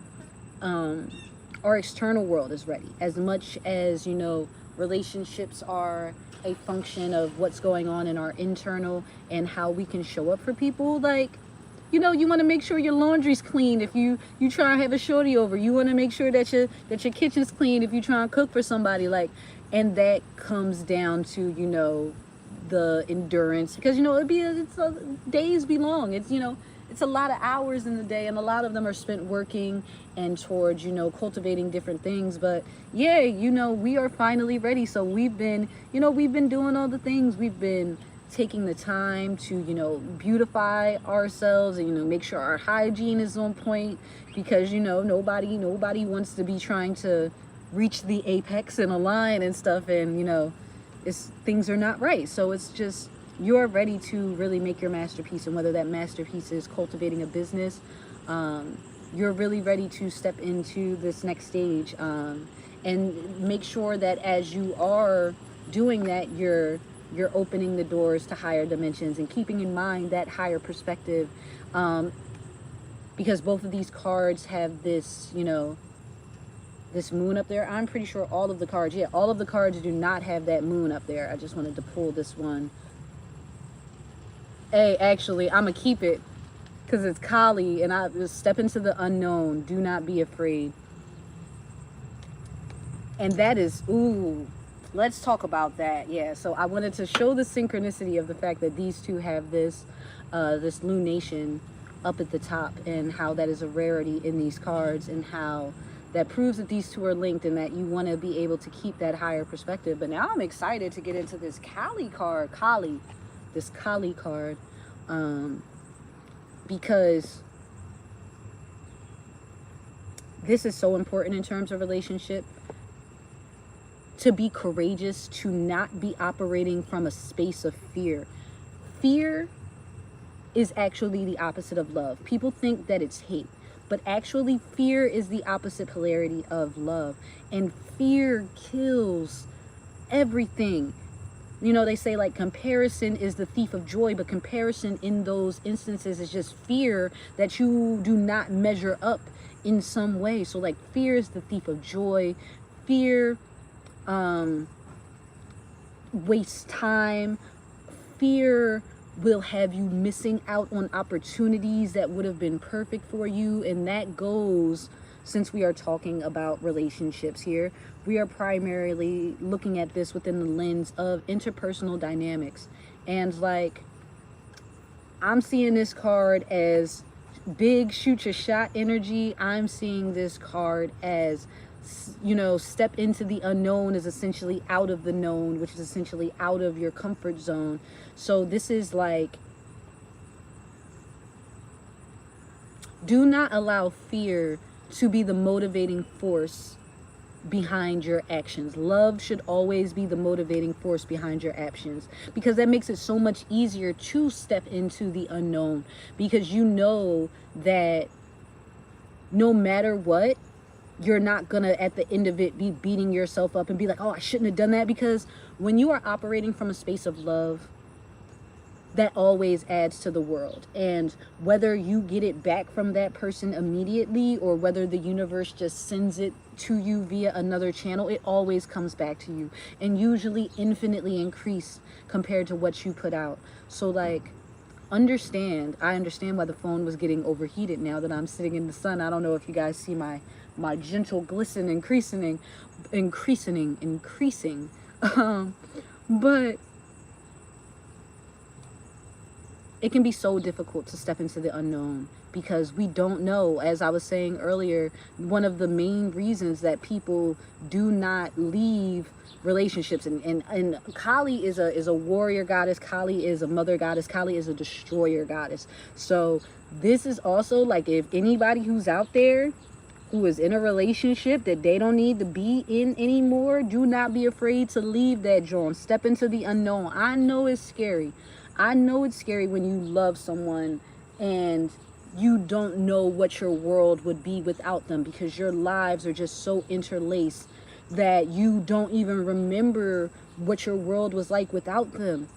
our external world is ready. As much as, you know, relationships are a function of what's going on in our internal and how we can show up for people. Like, you know, you want to make sure your laundry's clean. If you try and have a shorty over, you want to make sure that your kitchen's clean if you try and cook for somebody. Like, and that comes down to, you know, the endurance, because, you know, days be long. It's, you know, it's a lot of hours in the day, and a lot of them are spent working and towards, you know, cultivating different things. But yeah, you know, we are finally ready. So we've been doing all the things. We've been taking the time to, you know, beautify ourselves and, you know, make sure our hygiene is on point, because, you know, nobody wants to be trying to reach the apex in a line and stuff, and, you know, things are not right. So it's just, you're ready to really make your masterpiece, and whether that masterpiece is cultivating a business, you're really ready to step into this next stage, and make sure that as you are doing that, you're opening the doors to higher dimensions and keeping in mind that higher perspective, because both of these cards have this, you know, this moon up there. I'm pretty sure all of the cards do not have that moon up there. I just wanted to pull this one. Hey, actually, I'm gonna keep it because it's Kali, and I just step into the unknown. Do not be afraid. And that is, ooh, let's talk about that. Yeah, so I wanted to show the synchronicity of the fact that these two have this this lunation up at the top, and how that is a rarity in these cards, and how that proves that these two are linked, and that you want to be able to keep that higher perspective. But now I'm excited to get into this Kali card, this Kali card, because this is so important in terms of relationship. To be courageous, to not be operating from a space of fear. Fear is actually the opposite of love. People think that it's hate, but actually fear is the opposite polarity of love. And fear kills everything. You know, they say like comparison is the thief of joy, but comparison in those instances is just fear that you do not measure up in some way. So like fear is the thief of joy. Fear wastes time. Fear will have you missing out on opportunities that would have been perfect for you. And that goes, since we are talking about relationships here, we are primarily looking at this within the lens of interpersonal dynamics. And like, I'm seeing this card as big shoot your shot energy. I'm seeing this card as, you know, step into the unknown is essentially out of the known, which is essentially out of your comfort zone. So this is like, do not allow fear to be the motivating force behind your actions. Love should always be the motivating force behind your actions, because that makes it so much easier to step into the unknown, because you know that no matter what, you're not gonna at the end of it be beating yourself up and be like, oh, I shouldn't have done that. Because when you are operating from a space of love, that always adds to the world. And whether you get it back from that person immediately or whether the universe just sends it to you via another channel, it always comes back to you, and usually infinitely increased compared to what you put out. So like, I understand why the phone was getting overheated now that I'm sitting in the sun. I don't know if you guys see my gentle glisten increasing. But it can be so difficult to step into the unknown because we don't know. As I was saying earlier, one of the main reasons that people do not leave relationships, and Kali is a warrior goddess, Kali is a mother goddess, Kali is a destroyer goddess. So this is also like, if anybody who's out there who is in a relationship that they don't need to be in anymore, do not be afraid to leave that joint. Step into the unknown. I know it's scary. I know it's scary when you love someone and you don't know what your world would be without them, because your lives are just so interlaced that you don't even remember what your world was like without them.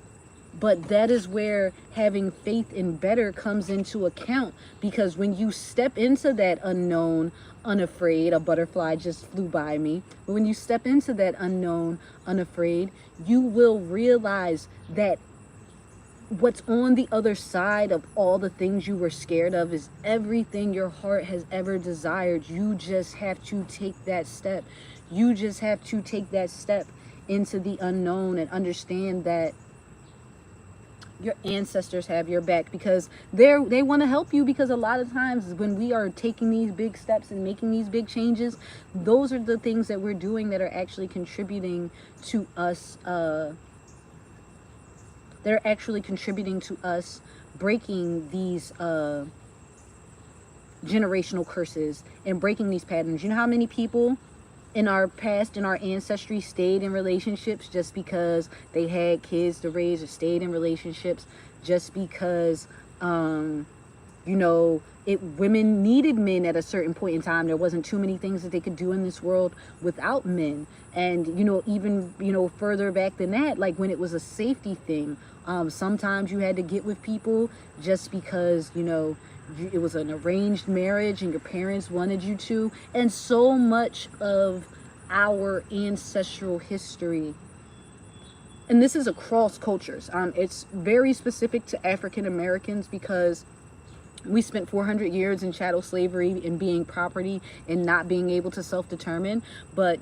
But that is where having faith in better comes into account, because when you step into that unknown unafraid, a butterfly just flew by me, but when you step into that unknown unafraid, you will realize that what's on the other side of all the things you were scared of is everything your heart has ever desired. You just have to take that step. You just have to take that step into the unknown and understand that your ancestors have your back, because they want to help you. Because a lot of times when we are taking these big steps and making these big changes, those are the things that we're doing that are actually contributing to us breaking these generational curses and breaking these patterns. You know how many people in our past, in our ancestry, stayed in relationships just because they had kids to raise, or stayed in relationships just because women needed men at a certain point in time. There wasn't too many things that they could do in this world without men. And even further back than that, like when it was a safety thing, sometimes you had to get with people just because it was an arranged marriage and your parents wanted you to. And so much of our ancestral history, and this is across cultures, it's very specific to African Americans, because we spent 400 years in chattel slavery and being property and not being able to self-determine. But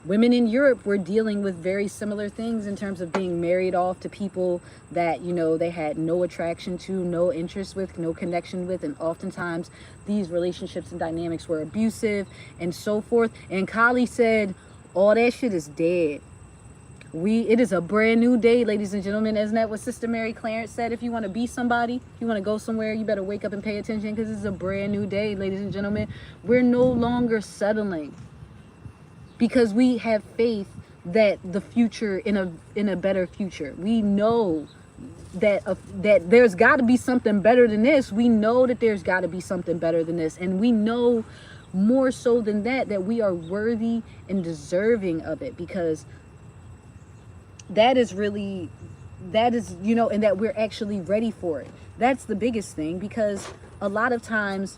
women in Europe were dealing with very similar things in terms of being married off to people that, they had no attraction to, no interest with, no connection with. And oftentimes these relationships and dynamics were abusive and so forth. And Kali said, all that shit is dead. It is a brand new day, ladies and gentlemen. Isn't that what Sister Mary Clarence said? If you want to be somebody, if you want to go somewhere, you better wake up and pay attention, because it's a brand new day, ladies and gentlemen. We're no longer settling, because we have faith that the future, in a better future, we know that there's got to be something better than this. We know that there's got to be something better than this, and we know more so than that we are worthy and deserving of it, because that is, and that we're actually ready for it. That's the biggest thing, because a lot of times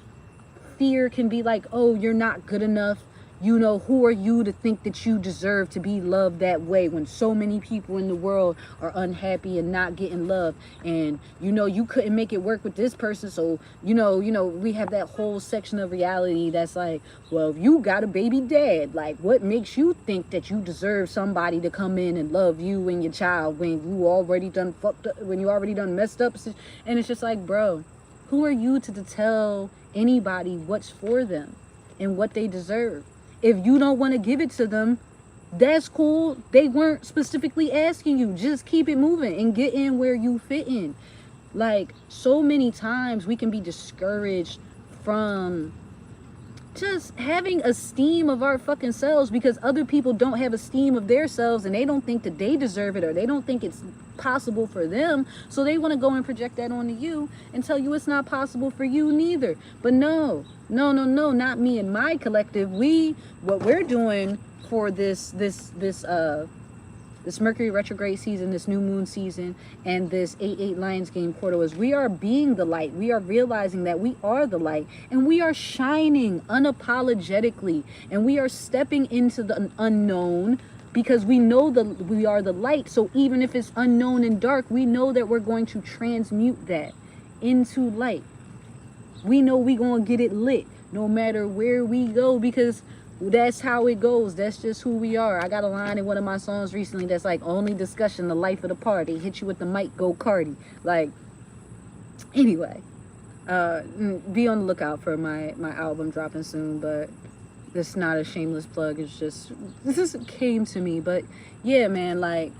fear can be like, oh, you're not good enough. Who are you to think that you deserve to be loved that way, when so many people in the world are unhappy and not getting love? And you couldn't make it work with this person, so we have that whole section of reality that's like, well, if you got a baby dad, like, what makes you think that you deserve somebody to come in and love you and your child when you already done fucked up, when you already done messed up? And it's just like, bro, who are you to tell anybody what's for them and what they deserve? If you don't want to give it to them, that's cool. They weren't specifically asking you. Just keep it moving and get in where you fit in. Like, so many times we can be discouraged from just having esteem of our fucking selves, because other people don't have esteem of their selves, and they don't think that they deserve it, or they don't think it's possible for them. So they want to go and project that onto you and tell you it's not possible for you neither. But no, not me and my collective. What we're doing for this this Mercury retrograde season, this new moon season, and this 8/8 Lionsgate portal is we are being the light. We are realizing that we are the light, and we are shining unapologetically, and we are stepping into the unknown because we know that we are the light. So even if it's unknown and dark, we know that we're going to transmute that into light. We know we gonna get it lit no matter where we go, because that's how it goes. That's just who we are. I got a line in one of my songs recently that's like, only discussion, the life of the party. Hit you with the mic, go Cardi. Like, anyway, be on the lookout for my album dropping soon, but it's not a shameless plug. It's just, this just came to me. But yeah, man, like,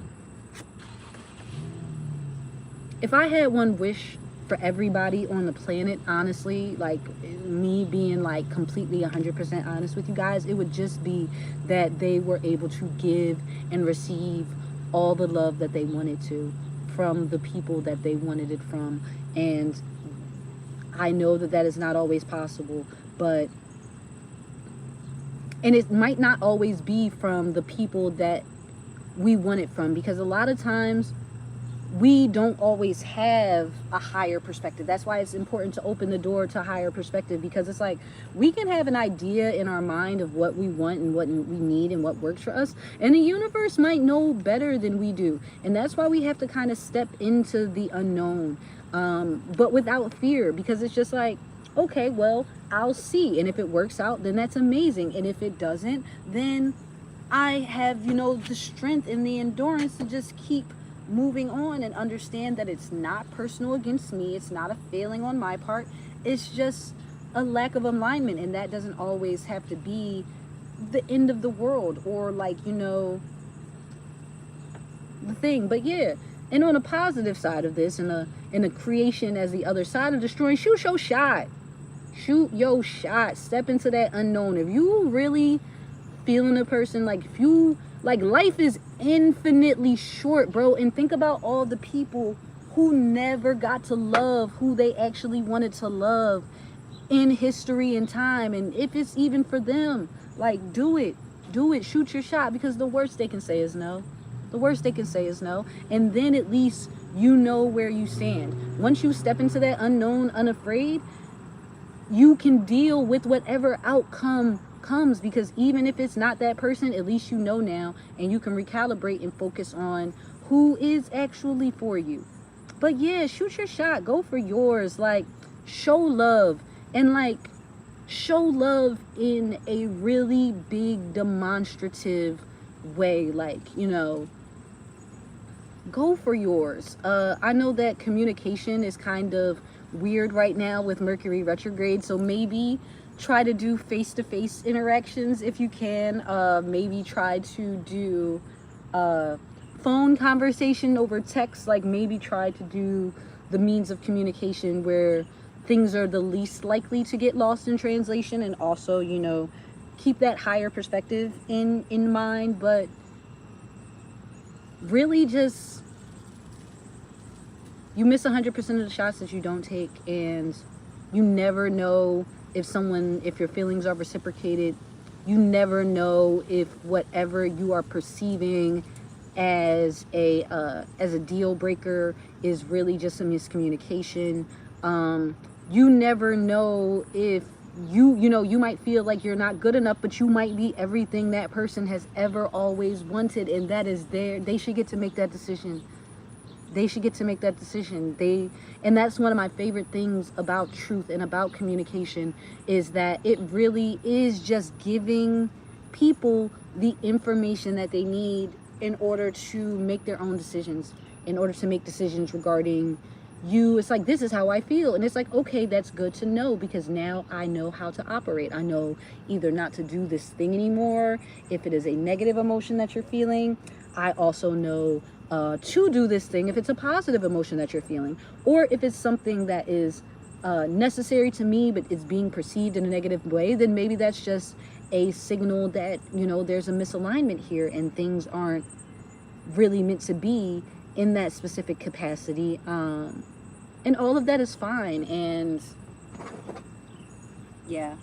if I had one wish for everybody on the planet, honestly, like me being like completely 100% honest with you guys, it would just be that they were able to give and receive all the love that they wanted to from the people that they wanted it from. And I know that that is not always possible, but, and it might not always be from the people that we want it from, because a lot of times we don't always have a higher perspective. That's why it's important to open the door to higher perspective, because it's like we can have an idea in our mind of what we want and what we need and what works for us, and the universe might know better than we do. And that's why we have to kind of step into the unknown, but without fear, because it's just like, okay, well, I'll see, and if it works out, then that's amazing, and if it doesn't, then I have, you know, the strength and the endurance to just keep moving on and understand that it's not personal against me. It's not a failing on my part. It's just a lack of alignment, and that doesn't always have to be the end of the world or like, you know, the thing. But yeah, and on a positive side of this, and a creation as the other side of destroying, shoot your shot. Shoot your shot. Step into that unknown. If you really feeling a person, like if you, like, life is infinitely short, bro, and think about all the people who never got to love who they actually wanted to love in history and time. And if it's even for them, like, do it, shoot your shot, because the worst they can say is no. The worst they can say is no. And then at least you know where you stand. Once you step into that unknown unafraid, you can deal with whatever outcome comes, because even if it's not that person, at least you know now, and you can recalibrate and focus on who is actually for you. But yeah, shoot your shot, go for yours, like, show love, and like show love in a really big demonstrative way, like, you know, go for yours. I know that communication is kind of weird right now with Mercury retrograde, so maybe try to do face-to-face interactions if you can. Maybe try to do phone conversation over text. Like, maybe try to do the means of communication where things are the least likely to get lost in translation, and also, you know, keep that higher perspective in mind. But really, just, you miss 100% of the shots that you don't take, and you never know if your feelings are reciprocated. You never know if whatever you are perceiving as a deal breaker is really just a miscommunication. You never know if you know, you might feel like you're not good enough, but you might be everything that person has ever always wanted, and that is they should get to make that decision. They should get to make that decision. And that's one of my favorite things about truth and about communication, is that it really is just giving people the information that they need in order to make their own decisions, in order to make decisions regarding you. It's like, this is how I feel, and it's like, okay, that's good to know, because now I know how to operate. I know either not to do this thing anymore if it is a negative emotion that you're feeling. I also know to do this thing if it's a positive emotion that you're feeling, or if it's something that is necessary to me but it's being perceived in a negative way, then maybe that's just a signal that, you know, there's a misalignment here and things aren't really meant to be in that specific capacity, and all of that is fine. And yeah,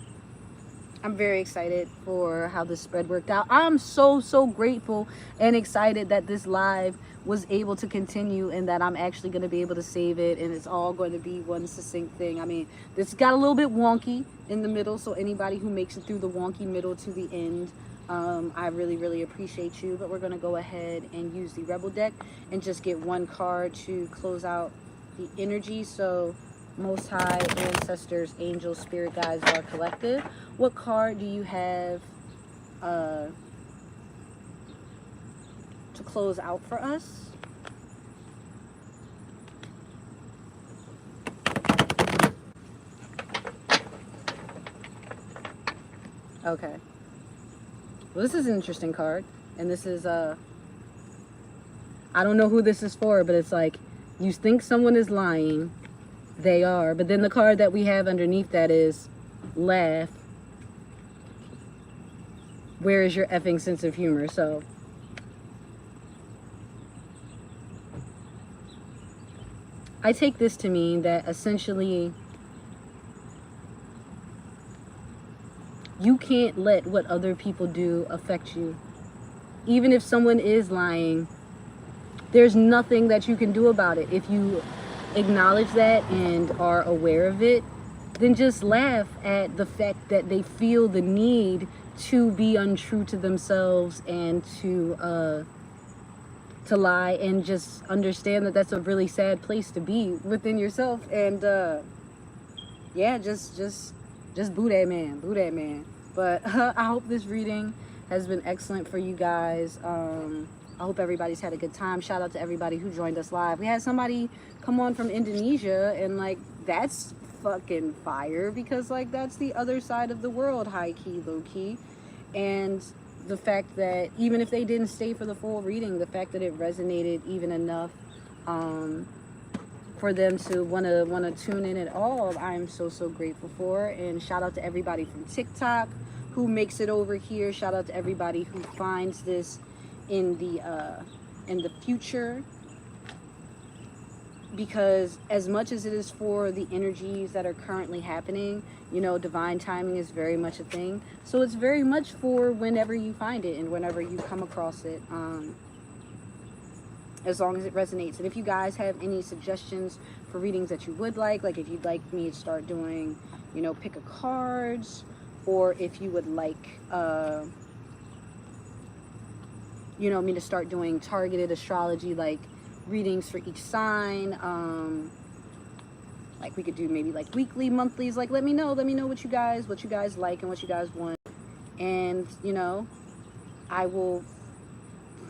I'm very excited for how this spread worked out. I'm so grateful and excited that this live was able to continue and that I'm actually going to be able to save it, and it's all going to be one succinct thing. I mean, this got a little bit wonky in the middle, so anybody who makes it through the wonky middle to the end, I really appreciate you. But we're going to go ahead and use the Rebel deck and just get one card to close out the energy. So Most High, ancestors, angels, spirit guides, our collective, what card do you have to close out for us? Okay. Well, this is an interesting card. And this is, I don't know who this is for, but it's like, you think someone is lying. They are. But then the card that we have underneath that is laugh. Where is your effing sense of humor? So I take this to mean that essentially you can't let what other people do affect you. Even if someone is lying, there's nothing that you can do about it. If you acknowledge that and are aware of it, then just laugh at the fact that they feel the need to be untrue to themselves and to lie, and just understand that that's a really sad place to be within yourself. And yeah, just boo that man. But I hope this reading has been excellent for you guys. I hope everybody's had a good time. Shout out to everybody who joined us live. We had somebody come on from Indonesia, and like, that's fucking fire, because like, that's the other side of the world, high key, low key. And the fact that even if they didn't stay for the full reading, the fact that it resonated even enough for them to want to tune in at all, I'm so grateful for. And shout out to everybody from TikTok who makes it over here. Shout out to everybody who finds this in the future, because as much as it is for the energies that are currently happening, you know, divine timing is very much a thing. So it's very much for whenever you find it and whenever you come across it, as long as it resonates. And if you guys have any suggestions for readings that you would like if you'd like me to start doing, you know, pick a cards, or if you would like you know, me to start doing targeted astrology, like readings for each sign, like we could do maybe like weekly, monthlies, like let me know what you guys like and what you guys want. And you know, I will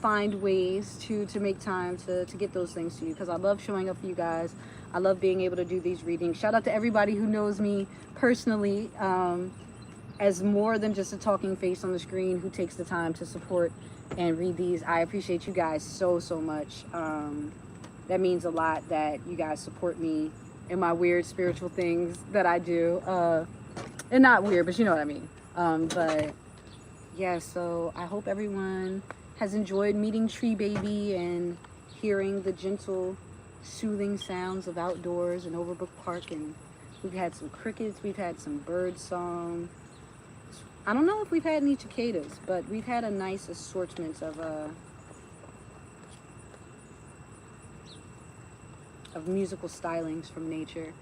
find ways to make time to get those things to you, because I love showing up for you guys. I love being able to do these readings. Shout out to everybody who knows me personally as more than just a talking face on the screen, who takes the time to support and read these. I appreciate you guys so much. That means a lot that you guys support me in my weird spiritual things that I do, and not weird, but you know what I mean. But yeah, so I hope everyone has enjoyed meeting Tree Baby and hearing the gentle soothing sounds of outdoors in Overbrook Park. And we've had some crickets, we've had some bird song. I don't know if we've had any cicadas, but we've had a nice assortment of musical stylings from nature,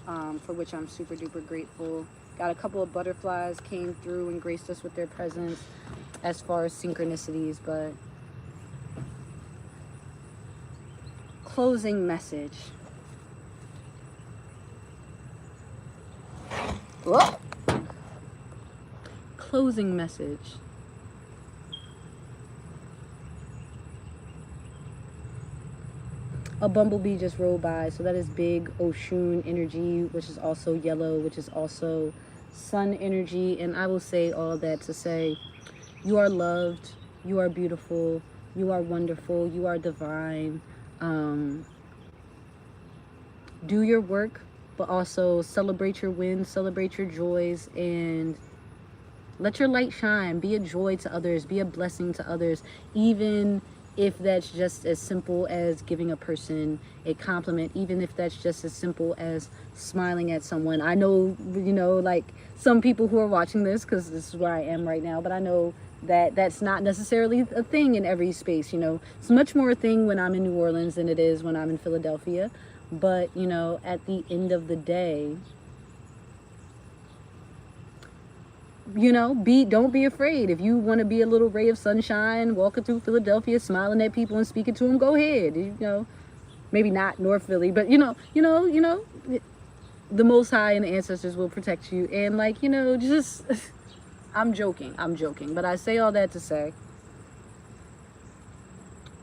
for which I'm super duper grateful. Got a couple of butterflies came through and graced us with their presence as far as synchronicities. But closing message. Whoa. Closing message. A bumblebee just rolled by, so that is big Oshun energy, which is also yellow, which is also sun energy. And I will say all that to say, you are loved, you are beautiful, you are wonderful, you are divine. Do your work, but also celebrate your wins, celebrate your joys, and let your light shine. Be a joy to others, be a blessing to others, even if that's just as simple as giving a person a compliment, even if that's just as simple as smiling at someone. I know, you know, like some people who are watching this, because this is where I am right now, but I know that that's not necessarily a thing in every space. You know, it's much more a thing when I'm in New Orleans than it is when I'm in Philadelphia. But, you know, at the end of the day, you know, don't be afraid. If you want to be a little ray of sunshine walking through Philadelphia smiling at people and speaking to them, go ahead. You know, maybe not North Philly, but you know, the Most High and the ancestors will protect you. And like, you know, just I'm joking, but I say all that to say,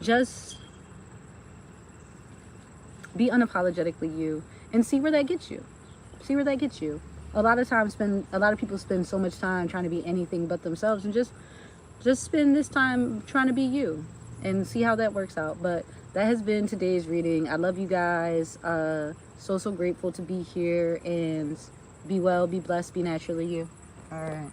just be unapologetically you and see where that gets you. A lot of people spend so much time trying to be anything but themselves, and just spend this time trying to be you and see how that works out. But that has been today's reading. I love you guys. So grateful to be here, and be well, be blessed, be naturally you. All right.